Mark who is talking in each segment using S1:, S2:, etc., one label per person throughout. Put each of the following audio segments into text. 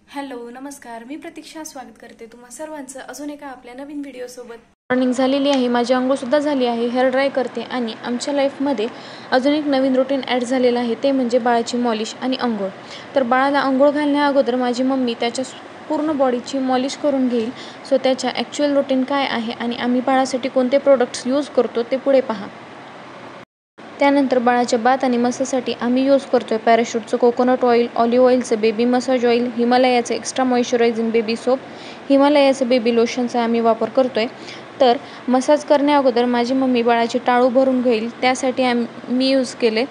S1: Hello नमस्कार, मी प्रतीक्षा स्वागत करते तुम्हा सर्वांचं अजून एका आपल्या नवीन व्हिडिओ सोबत।
S2: मॉर्निंग झालेली आहे, माझी अंघोळ सुद्धा झाली आहे, हेअर ड्राय करते आणि आमच्या लाईफमध्ये अजून एक नवीन रुटीन ॲड झालेलं आहे, ते म्हणजे बाळाची मॉलिश आणि अंघोळ। तर बाळाला अंघोळ घालण्या अगोदर माझी मम्मी त्याच्या पूर्ण बॉडीची मॉलिश करून घेईल। सो त्याच्या ॲक्च्युअल रुटीन काय आहे आणि आम्ही बाळासाठी कोणते प्रोडक्ट्स यूज करतो ते पुढे पहा। त्यानंतर बाळाच्या बाथ आणि मसाजसाठी आम्ही यूज करतोय पॅराशूटचं कोकोनट ऑइल, ऑलिव्ह ऑइलचं बेबी मसाज ऑइल, हिमालयाचं एक्स्ट्रा मॉइश्चरायझिंग बेबी सोप, हिमालयाचं बेबी लोशनचा आम्ही वापर करतोय। तर मसाज करण्या अगोदर माझी मम्मी बाळाची टाळू भरून घेईल, त्यासाठी मी यूज केले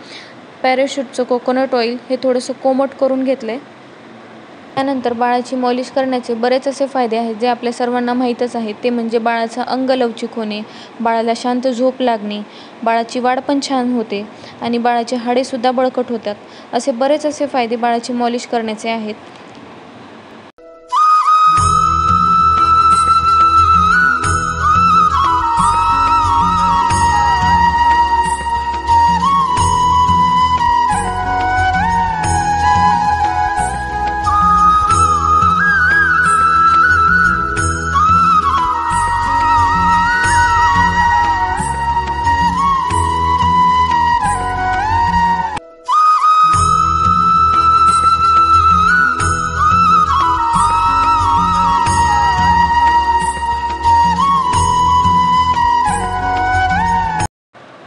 S2: पॅराशूटचं कोकोनट ऑइल, हे थोडंसं कोमट करून घेतलंय। त्यानंतर बाळाची मॉलिश करण्याचे बरेच असे फायदे आहेत जे आपल्या सर्वांना माहीतच आहेत, ते म्हणजे बाळाचं अंग लवचिक होणे, बाळाला शांत झोप लागणे, बाळाची वाढ पण छान होते आणि बाळाची हाडेसुद्धा बळकट होतात। असे बरेच असे फायदे बाळाची मॉलिश करण्याचे आहेत।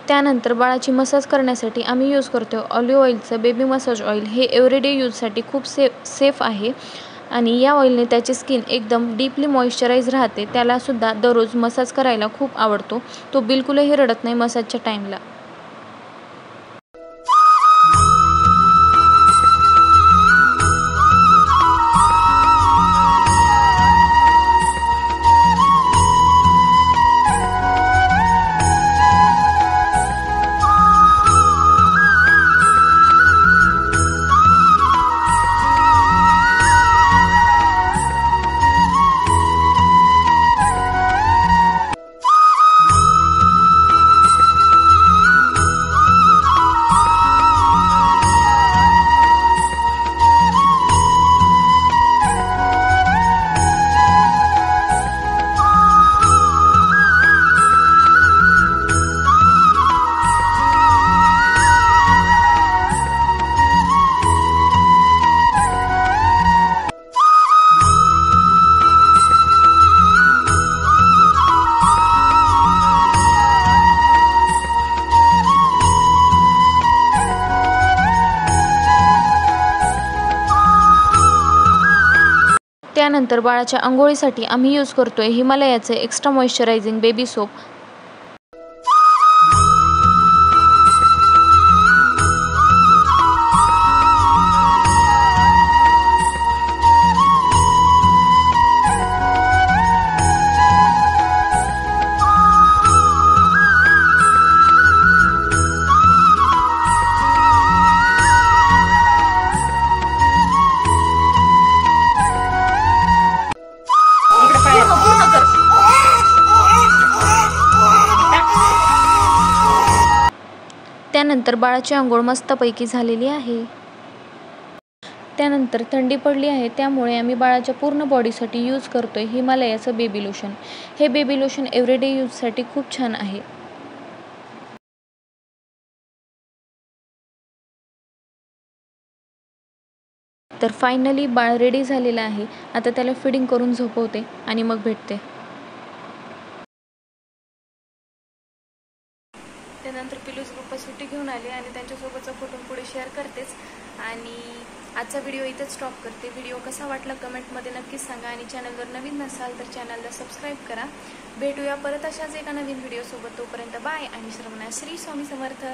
S2: त्यानंतर बाळाची मसाज करण्यासाठी आम्ही यूज करतो ऑलिव्ह ऑइलचं बेबी मसाज ऑइल, हे एव्हरीडे यूजसाठी खूप सेफ आहे आणि या ऑइलने त्याची स्किन एकदम डीपली मॉइश्चराईज राहते। त्यालासुद्धा दररोज मसाज करायला खूप आवडतो, तो बिलकुलही रडत नाही मसाजच्या टाईमला। त्यानंतर बाळाच्या अंघोळीसाठी आम्ही यूज करतोय हिमालयाचं एक्स्ट्रा मॉइश्चरायझिंग बेबी सोप। त्यानंतर बाळाची अंघोळ मस्तपैकी झालेली आहे। त्यानंतर थंडी पडली आहे, त्यामुळे आम्ही बाळाच्या पूर्ण बॉडीसाठी यूज करतोय हिमालयाचं बेबी लोशन। हे बेबी लोशन एव्हरीडे यूजसाठी खूप छान आहे। तर फायनली बाळ रेडी झालेलं आहे, आता त्याला फिडिंग करून झोपवते आणि मग भेटते।
S1: त्यानंतर पिलूस ग्रुपला सुट्टी घेऊन आले आणि त्यांच्यासोबतचा फोटो पुढे शेअर करतेच आणि आजचा व्हिडिओ इथेच स्टॉप करते। व्हिडिओ कसा वाटला कमेंटमध्ये नक्कीच सांगा आणि चॅनलवर नवीन नसाल तर चॅनलला सबस्क्राईब करा। भेटूया परत अशाच एका नवीन व्हिडिओसोबत, तोपर्यंत बाय आणि सर्वांना श्री स्वामी समर्थ।